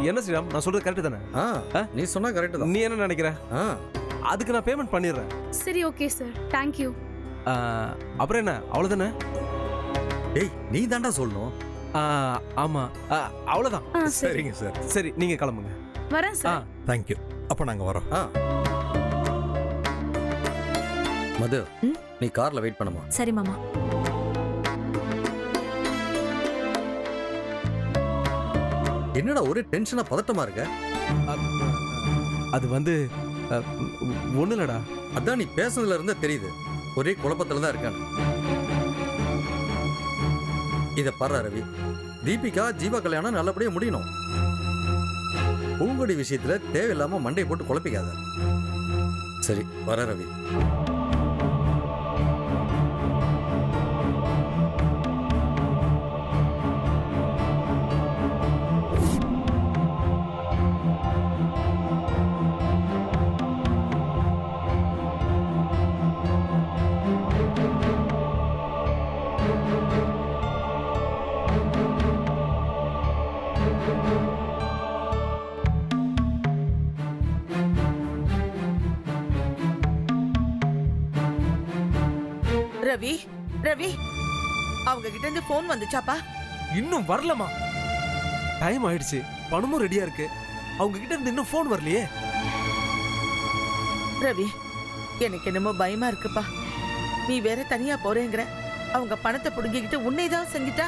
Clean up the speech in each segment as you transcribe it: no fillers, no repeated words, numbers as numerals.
என்ன ஸ்ரீராம், நான் சொல்றது கரெக்ட் தானே? நீ சொன்னா கரெக்ட் தான். நீ என்ன நினைக்கிற? அதுக்கு நான் பேமெண்ட் பண்ணிடுறேன். சரி, ஓகே சார், தேங்க்யூ. அப்புறம் என்ன, அவ்வளோதானே? டேய், நீ தாண்டா சொல்லணும். ஆமா, அவ்வளோதான். சரிங்க சார். சரி, நீங்க கிளம்புங்க. வரேன் சார். தேங்க்யூ. அப்போ நாங்கள் வரோம். மது, நீ கார்ல வெயிட் பண்ணுமா? சரி மாமா. என்னடா ஒரே டென்ஷனா பதட்டமா இருக்க? அது வந்து ஒண்ணு இல்லடா. அதான் நீ பேசுனதுல இருந்தே தெரியுது, ஒரே குழப்பத்துல தான் இருக்கான்னு. இத பாரு ரவி, தீபிகா ஜீவா கல்யாணம் நல்லபடியா முடியணும். பூங்கொடி விஷயத்துல தேவையில்லாம மண்டையை போட்டு குழப்பிக்காத. சரி, வர ரவி. ரவி, ரவி, அவங்க கிட்ட இருந்து போன் வந்துச்சாப்பா? இன்னும் வரலமா? டைம் ஆயிடுச்சு, பணமும் ரெடியா இருக்கு. அவங்க கிட்ட இருந்து இன்னும் போன் வரலையே. ரவி, எனக்கு என்னமோ பயமா இருக்குப்பா. நீ வேற தனியா போறேங்கிற, அவங்க பணத்தை புடுங்கிக்கிட்டு உன்னை தான் செஞ்சுட்டா.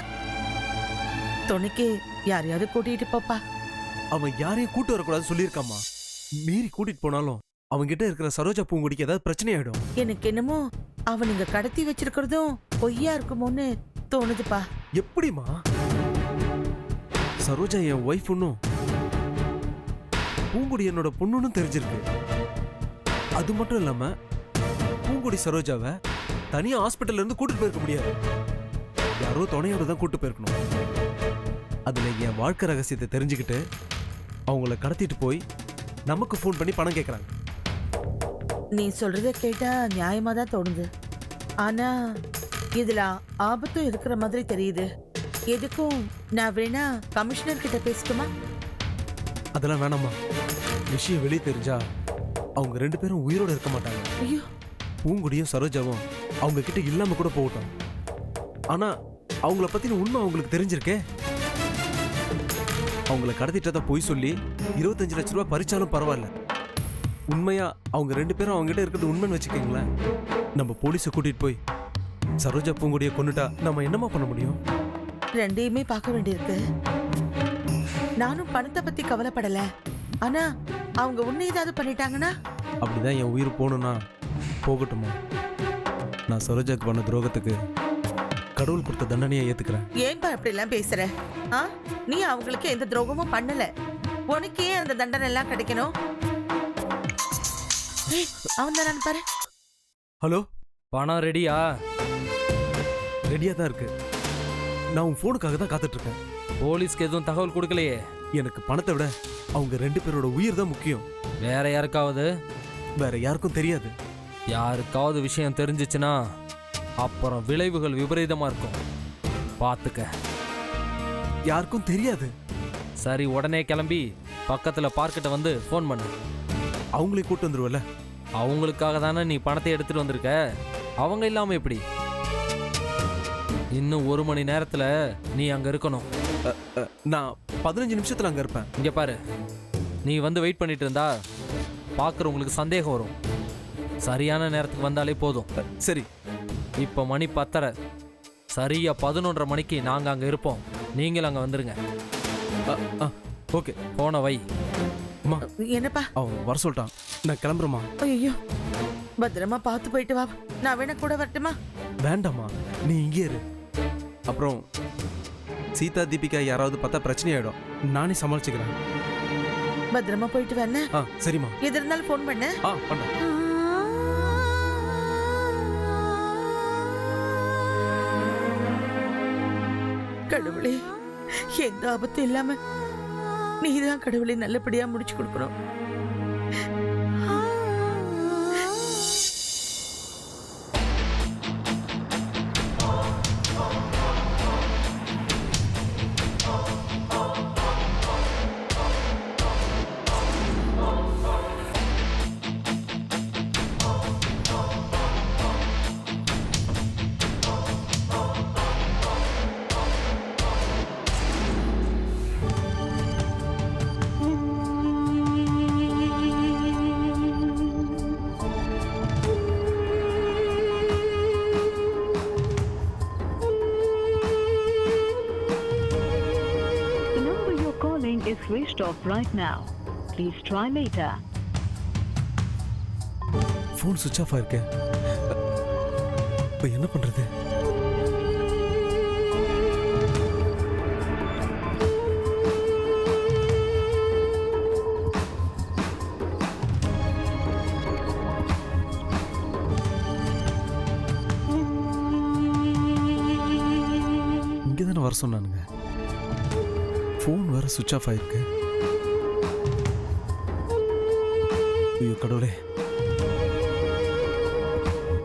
துணைக்கு யாரையாவது கூட்டிட்டு போப்பா. அவன் யாரையும் கூட்டு வரக்கூடாது சொல்லியிருக்காமா. மீறி கூட்டிட்டு போனாலும் அவங்க கிட்ட இருக்கிற சரோஜா பூங்குடிக்கு ஏதாவது பிரச்சனை ஆயிடும். எனக்கு என்னமோ அவனுங்க கடத்தி வச்சிருக்கிறதும் பொய்யா இருக்குமோன்னு தோணுதுப்பா. எப்படிமா? சரோஜா என் ஒய்ஃப் ஒன்னும் பூங்குடி என்னோட பொண்ணுன்னு தெரிஞ்சிருக்கு. அது மட்டும் இல்லாம பூங்குடி சரோஜாவை தனியா ஹாஸ்பிட்டல்ல இருந்து கூட்டிட்டு போயிருக்க முடியாது. யாரோ துணையோட தான் கூட்டு போயிருக்கணும். அதுல என் வாழ்க்கை ரகசியத்தை தெரிஞ்சுக்கிட்டு அவங்கள கடத்திட்டு போய் நமக்கு ஃபோன் பண்ணி பணம் கேட்கறாங்க. நீ சொல்றத கேட்டா நியாயமா தான் தோணுது. ஆனா இதுல ஆபத்தும் இருக்கிற மாதிரி தெரியுது. எதுக்கும் நான் வேணா கமிஷனர் கிட்ட பேசட்டுமா? அதெல்லாம் வேணாமா. விஷயம் வெளியே தெரிஞ்சா அவங்க ரெண்டு பேரும் உயிரோட இருக்க மாட்டாங்க. ஐயோ, பூங்குடியும் சரோஜாவும் அவங்க கிட்ட இல்லாம கூட போகட்டும். ஆனா அவங்கள பத்தின உண்மை அவங்களுக்கு தெரிஞ்சிருக்கே. அவங்கள கடத்திட்டதா போய் சொல்லி 25 லட்ச ரூபாய் பறிச்சாலும் பரவாயில்ல. உண்மையா அவங்க ரெண்டு பேரும் அவங்க கிட்ட இருக்கிறது உண்மைன்னு வச்சுக்கீங்களேன். நம்ம போலீஸை கூட்டிட்டு போய் சரோஜா பூங்குடியை கொன்னுட்டா நம்ம என்னமா பண்ண முடியும்? ரெண்டையுமே பார்க்க வேண்டியிருக்கு. நானும் பணத்தை பத்தி கவலைப்படல. ஆனா அவங்க உன்னை ஏதாவது பண்ணிட்டாங்கன்னா? அப்படிதான் என் உயிர் போகணும்னா போகட்டுமா. நான் சரோஜாக்கு பண்ண துரோகத்துக்கு கடவுள் கொடுத்த தண்டனையை ஏத்துக்கிறேன். ஏன்பா அப்படி எல்லாம் பேசுற? நீ அவங்களுக்கு எந்த துரோகமும் பண்ணல. உனக்கு ஏன் அந்த தண்டனை எல்லாம் கிடைக்கணும்? அவன் தான் பாரு. ஹலோ, பணம் ரெடியா? ரெடியா தான் இருக்கு. நான் உன் போனுக்காக தான் காத்துட்டு இருக்கேன். போலீஸ்க்கு எதுவும் தகவல் கொடுக்கலையே? எனக்கு பணத்தை விட அவங்க ரெண்டு பேரோட உயிர் தான் முக்கியம். வேற யாருக்காவது? வேற யாருக்கும் தெரியாது. யாருக்காவது விஷயம் தெரிஞ்சிச்சுன்னா அப்புறம் விளைவுகள் விபரீதமா இருக்கும். பாத்துக்க. யாருக்கும் தெரியாது. சரி, உடனே கிளம்பி பக்கத்துல பார்க்கிட்ட வந்து ஃபோன் பண்ணு. அவங்களே கூட்டு வந்துருவல. அவங்களுக்காக தானே நீ பணத்தை எடுத்துட்டு வந்திருக்க. அவங்க இல்லாம எப்படி? இன்னும் 1 மணி நேரத்துல நீ அங்க இருக்கணும். நான் 15 நிமிஷத்துல அங்க இருப்பேன். இங்க பாரு, நீ வந்து வெயிட் பண்ணிட்டு இருந்தா பாக்குறவங்களுக்கு சந்தேகம் வரும். சரியான நேரத்துக்கு வந்தாலே போதும். சரி. இப்ப மணி 10:30. சரியா 11:30 மணிக்கு நாங்க அங்க இருப்போம். நீங்களும் அங்க வந்துருங்க. ஓகே. போன வை. அம்மா, என்னப்பா? அவன் வர சொல்லிட்டான். நான் கிளம்புறேம்மா. ஐயோ, பத்திரமா பார்த்து போயிட்டு வா. நான் வேணா கூட வரட்டுமா? வேண்டாம்மா, நீ இங்கே இரு. அப்புறம் சீதா தீபிகா யாராவது பார்த்தா பிரச்சனை ஆயிடும். நானே சமாளிச்சுக்கிறேன். பத்திரமா போயிட்டு வரேன். சரிம்மா. எது இருந்தாலும் ஃபோன் பண்ணு. பண்ண. கடவுளே, எந்த ஆபத்தும் இல்லாம நீதான் கடவுளை நல்லபடியா முடிச்சு கொடுக்கணும். calling is switched off right now. Please try later. Phone சுவிட்ச் ஆஃப் ஆயிருக்கு. இப்போ என்ன பண்றது? இங்கே தானே வர சொன்னானுங்க. ஃபோன் வேற சுவிட்ச் ஆஃப் ஆயிருக்கு. ஐயோ கடவுளே,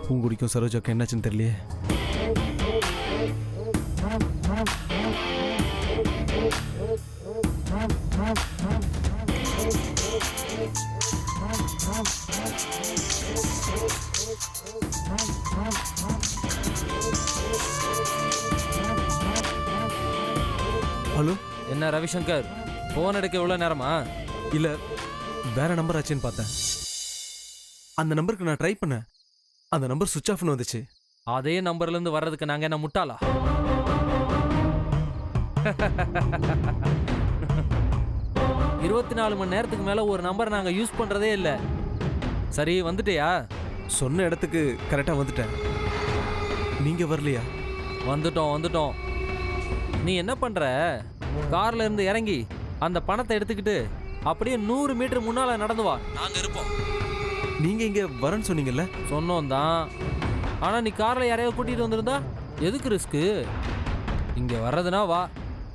பூங்குடிக்கும் சரோஜாக்கும் என்னாச்சுன்னு தெரியலையே. ஹலோ, என்ன ரவிசங்கர், ஃபோன் எடுக்க இவ்வளோ நேரமா? இல்ல வேற நம்பர் ஆச்சுன்னு பார்த்தேன். அந்த நம்பருக்கு நான் ட்ரை பண்ணேன். அந்த நம்பர் சுவிட்ச் ஆஃப்னு வந்துச்சு. அதே நம்பர்லேருந்து வர்றதுக்கு நாங்கள் என்ன முட்டாளா? 24 மணி நேரத்துக்கு மேலே ஒரு நம்பர் நாங்கள் யூஸ் பண்ணுறதே இல்லை. சரி, வந்துட்டியா? சொன்ன இடத்துக்கு கரெக்டாக வந்துட்டேன். நீங்க வரலையா? வந்துட்டோம். நீ என்ன பண்ணுற? கார்ல இருந்து இறங்கி அந்த பணத்தை எடுத்துக்கிட்டு அப்படியே 100 மீட்டர் முன்னால நடந்து வா, நாங்கள் இருப்போம். நீங்க இங்க வரேன்னு சொன்னீங்கல்ல? சொன்னோம் தான். ஆனால் நீ காரில் யாரையாவது கூட்டிகிட்டு வந்திருந்தா எதுக்கு ரிஸ்க்கு? இங்கே வர்றதுனா வா,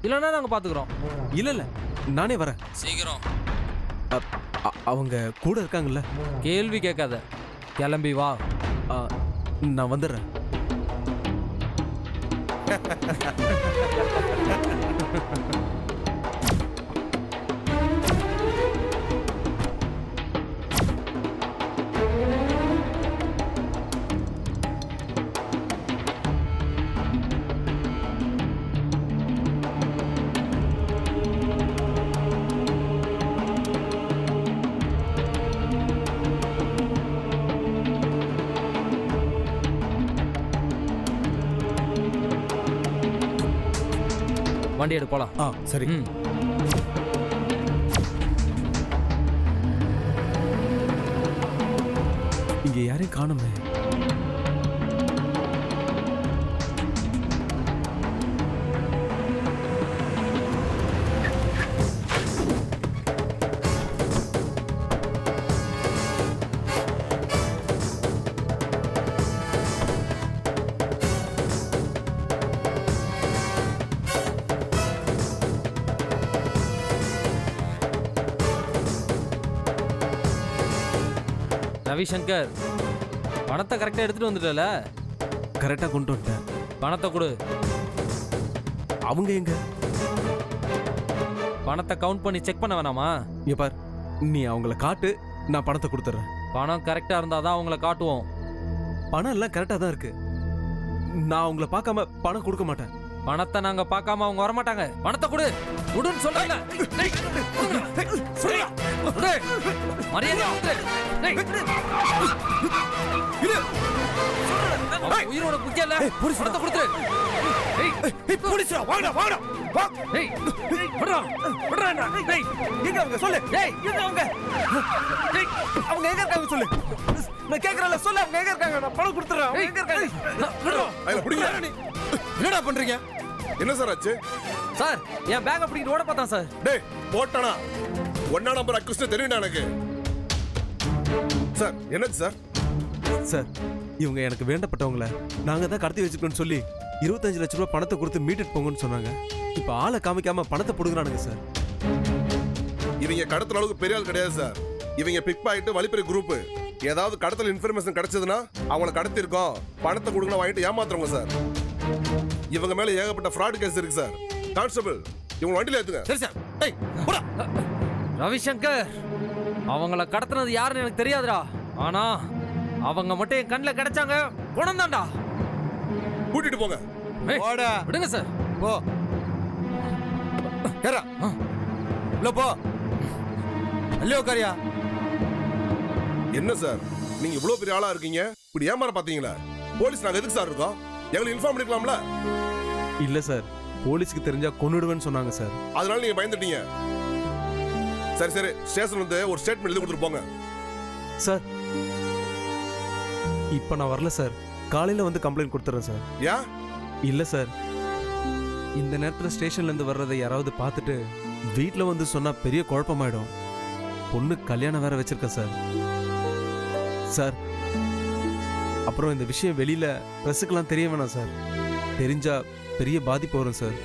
இல்லைன்னா நாங்கள் பார்த்துக்குறோம். இல்ல நானே வரேன். சீக்கிரம். அவங்க கூட இருக்காங்கல்ல? கேள்வி கேட்காத, கிளம்பி வா. நான் வந்துடுறேன். வண்டி எடு போலாம். சரி. இங்க யாரையும் காணுமே. ரவிசங்கர், பணத்தை கரெக்டாக எடுத்துட்டு வந்துட்டல? கரெக்டா கொண்டு வந்துட்டேன். பணத்தை கொடு. அவங்க எங்க? பணத்தை கவுண்ட் பண்ணி செக் பண்ண வேணாமா? இங்க பார், நீ அவங்கள காட்டு, நான் பணத்தை கொடுத்துட்றேன். பணம் கரெக்டாக இருந்தால் தான் அவங்கள காட்டுவோம். பணம் எல்லாம் கரெக்டா தான் இருக்கு. நான் அவங்கள பார்க்காம பணம் கொடுக்க மாட்டேன். பணத்தை நாங்கள் பார்க்காம அவங்க வரமாட்டாங்க. பணத்தை கொடு. விடுன்னு சொல்லுங்க. உயிரோட முக்கியம் இல்ல. பணத்தை கொடுத்துரு. சொல்லு. அவங்க எங்க இருக்காங்க சொல்லு. நான் கேக்குறேன்ல, சொல்லு. அவங்க எங்க இருக்காங்க? நான் பணம் கொடுத்துறேன். அவங்க எங்க இருக்காங்க? என்னடா பண்றீங்க? என்ன சார் ஆச்சு? சார், என் பேக் அப்படிங்கிட்டு ஓட பார்த்தான் சார். டேய் போட்டானா? ஒன்னா நம்பர் அக்யூஸ்ட் தெரியும்டா எனக்கு. சார் என்னாச்சு சார்? சார், இவங்க எனக்கு வேண்டப்பட்டவங்கள நாங்க தான் கடத்தி வச்சிருக்கோம்னு சொல்லி 25 லட்சம் ரூபாய் பணத்தை கொடுத்து மீட்டுட்டு போங்கன்னு சொன்னாங்க. இப்ப ஆளை காமிக்காம பணத்தை புடுங்குறானுங்க சார். இவங்க கடத்தல் அளவுக்கு பெரிய ஆள் கிடையாது சார். இவங்க பிக் பாயிட்டு வழிப்பறி குரூப். ஏதாவது கடத்தல் இன்ஃபர்மேஷன் கிடைச்சதுன்னா அவங்கள கடத்திருக்கோம், பணத்தை கொடுக்கணும் வாங்கிட்டு ஏமாத்துறவங்க சார். இவங்க மேல ஏகப்பட்ட ஃப்ராட் கேஸ் இருக்கு சார். கான்ஸ்டபிள், இவங்க வண்டியில ஏத்துங்க. சரி சார். டேய் போடா. ரவிசங்கர், அவங்கள கடத்தினது யாருன்னு எனக்கு தெரியாதுடா. ஆனா அவங்க மட்டும் என் கண்ணில் கிடைச்சாங்க, குணம் தான்டா. கூட்டிட்டு போங்க. போடா. விடுங்க சார். போ. கேரா உள்ள போ. அல்லோ காரியா. என்ன சார், நீங்க இவ்வளவு பெரிய ஆளா இருக்கீங்க, இப்படி ஏமாற பாத்தீங்களா? போலீஸ் நாங்க எதுக்கு சார் இருக்கோம்? எங்களுக்கு இன்ஃபார்ம் பண்ணிக்கலாம்ல? இல்ல சார், போலீஸ்க்கு தெரிஞ்சா கொன்னுடுவேன்னு சொன்னாங்க சார். அதனால நீங்க பயந்துட்டீங்க. சரி சரி ஸ்டேஷன் வந்து ஒரு ஸ்டேட்மெண்ட் எழுதி கொடுத்துட்டு போங்க. சார் இப்போ நான் வரல சார், காலையில் வந்து கம்ப்ளைண்ட் கொடுத்துட்றேன் சார். ஏன்? இல்லை சார், இந்த நேரத்தில் ஸ்டேஷன்லேருந்து வர்றதை யாராவது பார்த்துட்டு வீட்டில் வந்து சொன்னால் பெரிய குழப்பமாயிடும். பொண்ணு கல்யாணம் வேற வச்சிருக்கேன் சார். சார் அப்புறம் இந்த விஷயம் வெளியில் ப்ரெஸ்ஸுக்கெல்லாம் தெரிய வேணாம் சார். தெரிஞ்சா பெரிய பாதிப்பு வரும் சார்.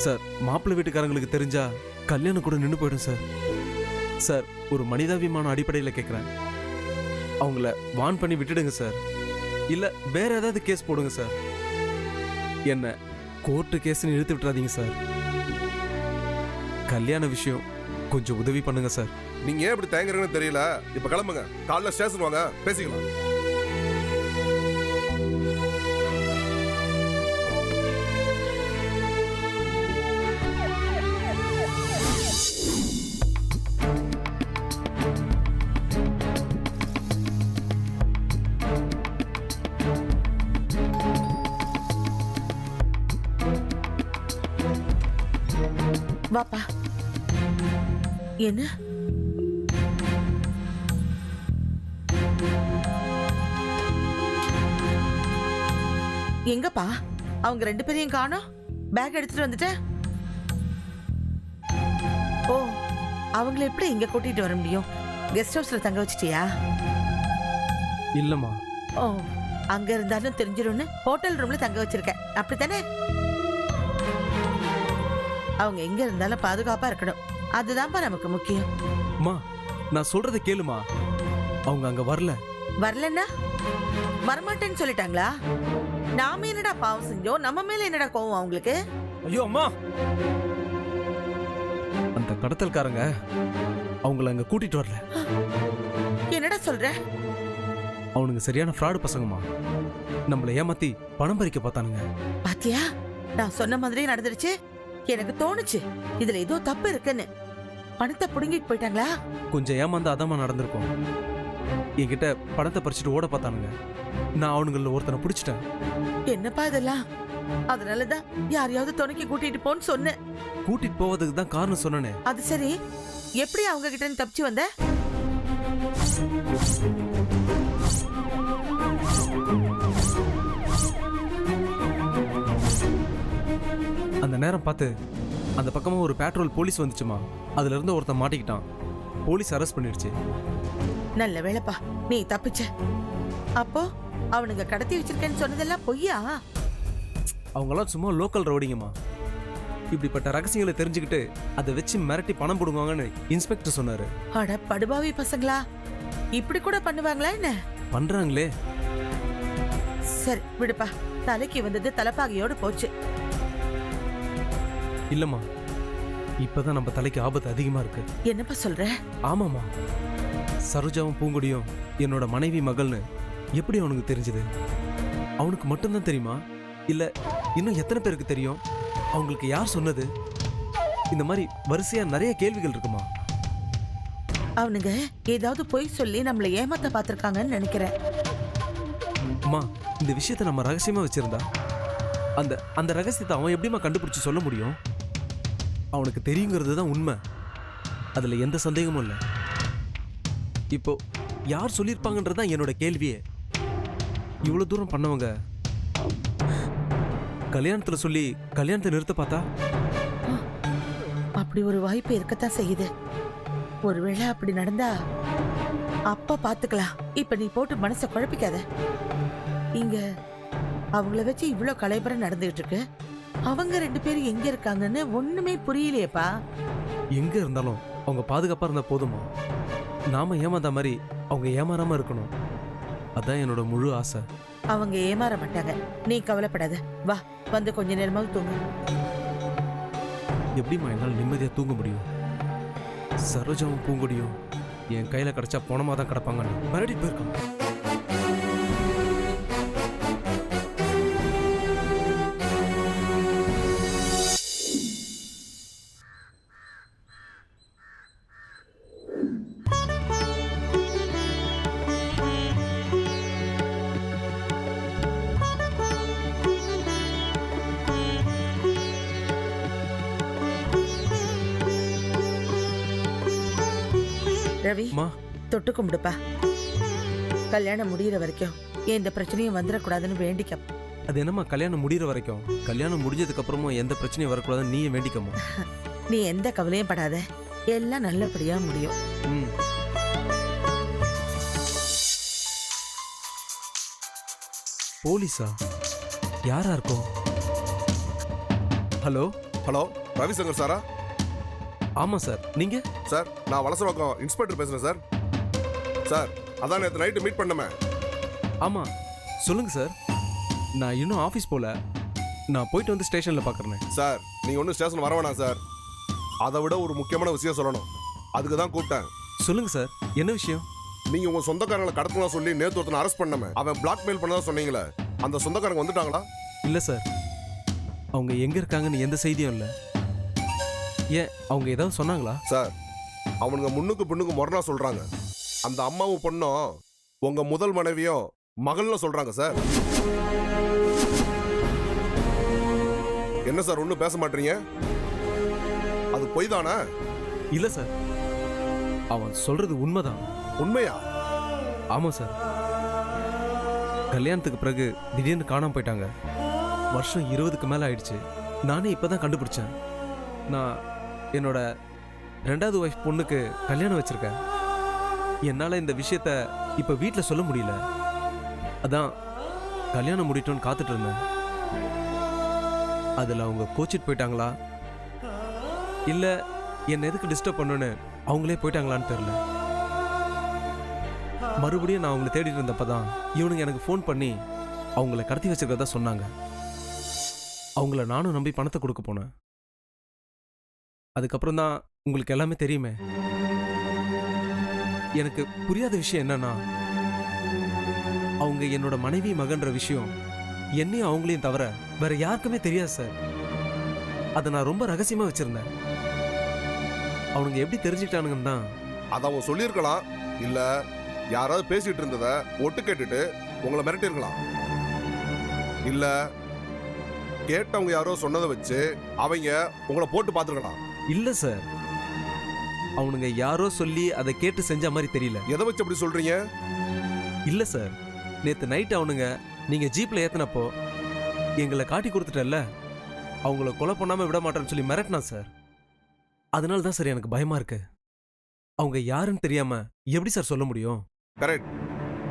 சார் மாப்பிள்ளை வீட்டுக்காரங்களுக்கு தெரிஞ்சா கல்யாணம் கூட நின்று போயிடும் சார். சார் ஒரு மனிதாபிமான அடிப்படையில் கேட்குறேன், அவங்கள வான் பண்ணி விட்டுடுங்க சார். இல்லை வேற ஏதாவது கேஸ் போடுங்க சார். என்ன கோர்ட்டு கேஸ்ன்னு இழுத்து விட்டுறாதீங்க சார். கல்யாண விஷயம் கொஞ்சம் உதவி பண்ணுங்க சார். நீங்க ஏன் இப்படி தயங்குறீங்கன்னு தெரியல. இப்ப கிளம்புங்க, காலைல ஸ்டேஷன் வாங்க, பேசிக்கலாம். வாப்பா. என்ன எங்கப்பா அவங்க 2 பேரையும் காணோம்? பேக் எடுத்துட்டு வந்துட்ட? ஓ, அவங்கள எப்படி இங்க கூட்டிட்டு வர முடியும்? கெஸ்ட் ஹவுஸ்ல தங்க வச்சிட்டியா? இல்லைம்மா. ஓ, அங்க இருந்தாலும் தெரிஞ்சிடும்னு ஹோட்டல் ரூம்ல தங்க வச்சிருக்கேன், அப்படித்தானே? அவங்க எங்க இருந்தாலும் பாதுகாப்பா இருக்கணும், அதுதான்ப்பா நமக்கு முக்கியம். அம்மா நான் சொல்றதை கேளுமா. அவங்க அங்க வரல. வரலன்னா வரமாட்டேன்னு சொல்லிட்டாங்களா? நாம என்னடா பாவம் செஞ்சோம், நம்ம மேல என்னடா கோவம் அவங்களுக்கு? ஐயோ அம்மா, அந்த கடத்தல்காரங்க அவங்கள அங்க கூட்டிட்டு வரல. என்னடா சொல்ற? அவனுங்க சரியான ஃப்ராடு பசங்கம்மா. நம்மள ஏமாத்தி பணம் பறிக்க பார்த்தானுங்க. பாத்தியா, நான் சொன்ன மாதிரியே நடந்துருச்சு. எனக்கு தோணுச்சு இதுல ஏதோ தப்பு இருக்குன்னு. பணத்தை புடுங்கிட்டு போயிட்டாங்களா? கொஞ்சம் ஏமாந்தா அதாம்மா நடந்திருக்கும். என்கிட்ட பணத்தை பறிச்சுட்டு ஓட பார்த்தானுங்க. நான் அவனுங்கள ஒருத்தனை பிடிச்சிட்டேன். என்னப்பா இதெல்லாம்? அதனாலதான் யாரையாவது துணைக்கு கூட்டிட்டு போன்னு சொன்னேன். கூட்டிட்டு போவதுக்கு தான் காரணம் சொன்னனே. அது சரி, எப்படி அவங்க கிட்ட இருந்து தப்பிச்சு வந்த? அந்த நேரம் பார்த்து அந்த பக்கமா ஒரு பேட்ரோல் போலீஸ் வந்துச்சுமா. அதுல இருந்து ஒருத்தன் மாட்டிக்கிட்டான். போலீஸ் அரெஸ்ட் பண்ணிடுச்சு. நல்ல வேலைப்பா, நீ தப்பிச்ச. அப்போ அவனுங்க கடத்தி வச்சிருக்கேன்னு சொன்னதெல்லாம் பொய்யா? அவங்களாம் சும்மா லோக்கல் ரவுடிங்கம்மா. இப்படிப்பட்ட ரகசியங்களை தெரிஞ்சுக்கிட்டு அதை வச்சு மிரட்டி பணம் போடுவாங்கன்னு இன்ஸ்பெக்டர் சொன்னாரு. அட படுபாவி பசங்களா, இப்படி கூட பண்ணுவாங்களா என்ன? பண்றாங்களே. சரி விடுப்பா, தலைக்கு வந்தது தலைப்பாகையோடு போச்சு. இல்லம்மா, இப்பதான் நம்ம தலைக்கு ஆபத்து அதிகமா இருக்கு. என்னப்பா சொல்ற? ஆமாமா, சரோஜாவும் பூங்குடியும் என்னோட மனைவி மகள்னு எப்படி அவனுக்கு தெரிஞ்சது? அவனுக்கு மட்டும்தான் தெரியுமா, இல்ல இன்னும் எத்தனை பேருக்கு தெரியும்? அவங்களுக்கு யார் சொன்னது? இந்த மாதிரி வரிசையா நிறைய கேள்விகள் இருக்குமா. அவனுங்க ஏதாவது பொய் சொல்லி நம்மளை ஏமாத்த பார்த்திருக்காங்கன்னு நினைக்கிறேன். அம்மா, இந்த விஷயத்தை நம்ம ரகசியமா வச்சிருந்தா அந்த அந்த ரகசியத்தை அவன் எப்படிமா கண்டுபிடிச்சு சொல்ல முடியும்? அவனுக்கு தெரியுங்கிறது தான் உண்மை, அதுல எந்த சந்தேகமும் இல்லை. இப்போ யார் சொல்லியிருப்பாங்கன்றது தான் என்னோட கேள்வியே. இவ்வளவு தூரம் பண்ணவங்க கல்யாணத்துல சொல்லி கல்யாணத்தை நிறுத்த பார்த்தா? அப்படி ஒரு வாய்ப்பு இருக்கத்தான் செய்யுது. ஒருவேளை அப்படி நடந்தா அப்ப பாத்துக்கலாம். இப்ப நீ போட்டு மனசை குழப்பிக்காத. இங்க அவங்கள வச்சு இவ்ளோ கலைபரம் நடந்துகிட்டு இருக்கு. அவங்க 2 பேரும் எங்க இருக்காங்கன்னு ஒண்ணுமே புரியலையேப்பா. எங்க இருந்தாலும் அவங்க பாதுகாப்பா இருந்தா போதுமா? நாம ஏமாந்த மாதிரி அவங்க ஏமாறாம இருக்கணும். அதான் என்னோட முழு ஆசை. அவங்க ஏமாற மாட்டாங்க, நீ கவலைப்படாத. வா, வந்து கொஞ்ச நேரமாவது தூங்கு. எப்படிம்மா என்னால் நிம்மதியா தூங்க முடியும்? சரோஜாவும் பூங்குடியும் என் கையில கிடைச்சா போனமா தான் கிடப்பாங்கன்னு மறுபடி போயிருக்காங்க. ரவி மா தொட்டு கும்பிடுப்பா. கல்யாணம் முடியிற வரைக்கும் எந்த பிரச்சனையும் வந்துடக்கூடாதுன்னு வேண்டிக்க. அது என்னம்மா கல்யாணம் முடிகிற வரைக்கும்? கல்யாணம் முடிஞ்சதுக்கு அப்புறமும் எந்த பிரச்சனையும் வரக்கூடாதுன்னு நீயே வேண்டிக்கம்மா. நீ எந்த கவலையும் படாத, எல்லாம் நல்லபடியா முடியும். ம். போலீஸா? யாரா இருக்கும்? ஹலோ ஹலோ ரவிசங்கர் சாரா? ஆமா சார். நீங்க? சார் நான் வலசவாக்கம் இன்ஸ்பெக்டர் பேசுறேன் சார். சார் அதான் நேற்று நைட்டு மீட் பண்ணமே. ஆமா சொல்லுங்க சார். நான் இன்னும் ஆஃபீஸ் போல. நான் போயிட்டு வந்து ஸ்டேஷன்ல பார்க்குறேன். சார் நீங்க ஒன்றும் ஸ்டேஷன் வர வேணாம் சார். அதை விட ஒரு முக்கியமான விஷயம் சொல்லணும். அதுக்கு தான் கூப்பிட்டேன். சொல்லுங்க சார், என்ன விஷயம்? நீங்க உங்க சொந்தக்காரங்களை கடத்தலாம் சொல்லி நேத்து ஒருத்தனை அரெஸ்ட் பண்ணமே. அவன் பிளாக்மெயில் பண்ணதா சொன்னீங்களே, அந்த சொந்தக்காரங்க வந்துட்டாங்களா? இல்ல சார், அவங்க எங்க இருக்காங்கன்னு எந்த செய்தியும் இல்லை. ஏன் அவங்க ஏதாவது சொன்னாங்களா? சார் அவனுங்க முன்னுக்கு பின்னுக்கு முரணா சொல்றாங்க. அந்த அம்மாவும் பொண்ணும் உங்க முதல் மனைவியும் மகள்னு சொல்றாங்க சார். என்ன சார் ஒன்றும் பேச மாட்டீங்க? அது பொய் தானே? இல்ல சார், அவன் சொல்றது உண்மைதான். உண்மையா? ஆமா சார். கல்யாணத்துக்கு பிறகு திடீர்னு காணாம போயிட்டாங்க. வருஷம் 20க்கு மேல ஆயிடுச்சு. நானே இப்பதான் கண்டுபிடிச்சேன். நான் என்னோட 2வது ஒய்ஃப் பொண்ணுக்கு கல்யாணம் வச்சிருக்கேன். என்னால இந்த விஷயத்த இப்ப வீட்டில் சொல்ல முடியல. அதான் கல்யாணம் முடிட்டோன்னு காத்துட்டு இருந்தேன். அதுல அவங்க கோச்சிட்டு போயிட்டாங்களா இல்ல என்ன எதுக்கு டிஸ்டர்ப் பண்ணுன்னு அவங்களே போயிட்டாங்களான்னு தெரியல. மறுபடியும் நான் அவங்களை தேடிட்டு இருந்தப்பதான் இவனுங்க எனக்கு ஃபோன் பண்ணி அவங்கள கடத்தி வச்சிருக்கிறதா சொன்னாங்க. அவங்கள நானும் நம்பி பணத்தை கொடுக்க போனேன். அதுக்கப்புறம் தான் உங்களுக்கு எல்லாமே தெரியுமே. எனக்கு புரியாத விஷயம் என்னன்னா, அவங்க என்னோட மனைவி மகன்ற விஷயம் என்னையும் அவங்களையும் தவிர வேற யாருக்குமே தெரியாது சார். அதை நான் ரொம்ப ரகசியமா வச்சிருந்தேன். அவனுங்க எப்படி தெரிஞ்சுக்கிட்டானுங்கன்னா, அதை அவன் சொல்லியிருக்கலாம். இல்ல யாராவது பேசிட்டு இருந்ததை ஒட்டு கேட்டுட்டு உங்களை மிரட்டிருக்கலாம். இல்ல கேட்டவங்க யாரோ சொன்னதை வச்சு அவங்க உங்களை போட்டு பார்த்துருக்கலாம். இல்ல சார், அவனுங்க யாரோ சொல்லி அதை கேட்டு செஞ்ச மாதிரி தெரியல. எதை வச்சு அப்படி சொல்றீங்க? இல்ல சார், நேத்து நைட் அவனுங்க நீங்க ஜீப்ல ஏத்தினப்போ எங்களை காட்டி கொடுத்துட்டல, அவங்கள கொலை பண்ணாம விட மாட்டேன்னு சொல்லி மிரட்டினான் சார். அதனால தான் சார் எனக்கு பயமா இருக்கு. அவங்க யாருன்னு தெரியாம எப்படி சார் சொல்ல முடியும்? கரெக்ட்.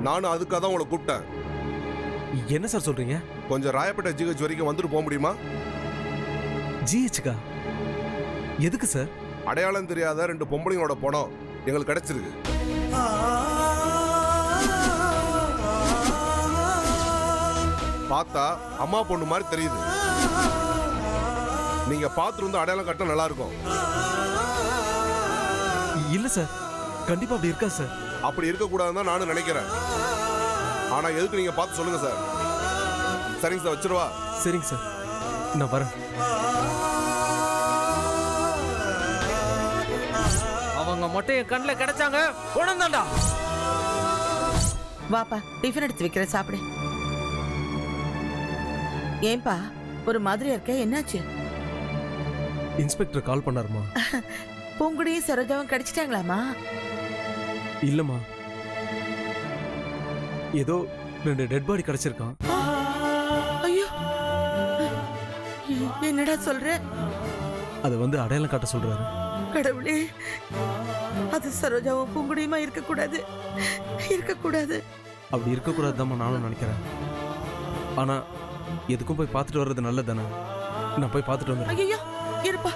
நானும் அதுக்காக தான் உங்களை கூப்பிட்டேன். என்ன சார் சொல்றீங்க? கொஞ்சம் ராயப்பேட்டை ஜிஹெச் வரைக்கும் வந்துட்டு போக முடியுமா? ஜிஹெச்கா? எதுக்கு சார்? அடையாளம் தெரியாத 2 பொம்பளைங்களோட பணம் எங்களுக்கு கிடைச்சிருக்கு. பார்த்தா அம்மா பொண்ணு மாதிரி தெரியுது. நீங்க பார்த்துட்டு வந்து அடையாளம் கட்ட நல்லா இருக்கும். இல்ல சார், கண்டிப்பா அப்படி இருக்கா சார்? அப்படி இருக்கக்கூடாதுன்னு தான் நானும் நினைக்கிறேன். ஆனா எதுக்கு நீங்க பார்த்து சொல்லுங்க சார். சரிங்க சார், வச்சிருவா. சரிங்க சார், நான் வரேன். அவங்க மட்டும் என் கண்ணில் கிடைச்சாங்க உணர்ந்தாண்டா. வாப்பா, டிஃபன் எடுத்து வைக்கிற, சாப்பிடு. ஏன்பா ஒரு மாதிரியா இருக்க? என்னாச்சு? இன்ஸ்பெக்டர் கால் பண்ணாருமா? பூங்குடியும் சரோஜாவும் கிடைச்சிட்டாங்களாமா? இல்லம்மா, ஏதோ 2 டெட் பாடி கிடைச்சிருக்கான். ஐயோ, என்னடா சொல்ற? அதை வந்து அடையாளம் காட்ட சொல்றாரு. கடவுளே, அது சரோஜாவும் பூங்குடியுமா இருக்கக்கூடாது, இருக்கக்கூடாது. அப்படி இருக்கக்கூடாதுதாம்மா நானும் நினைக்கிறேன். ஆனா எதுக்கும் போய் பார்த்துட்டு வர்றது நல்லது தானே. நான் போய் பார்த்துட்டு வந்துடுறேன். ஐயோ இருப்பா,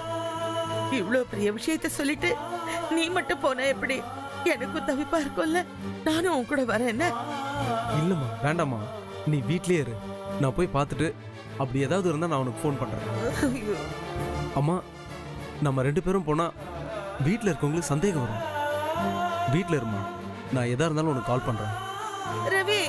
இவ்வளவு பெரிய விஷயத்த சொல்லிட்டு நீ மட்டும் போன எப்படி? எனக்கும் தவிப்பா இருக்கும்ல. நானும் உன் கூட வரேன். என்ன? இல்லம்மா வேண்டாம்மா, நீ வீட்லயே இரு. நான் போய் பார்த்துட்டு அப்படி ஏதாவது இருந்தா நான் உனக்கு ஃபோன் பண்றேன். ஐயோ. அம்மா, நம்ம 2 பேரும் போனா வீட்டில் இருக்கவங்களுக்கு சந்தேகம் வரும். வீட்டில் இருமா, நான் எதா இருந்தாலும் உனக்கு கால் பண்றேன். ரவி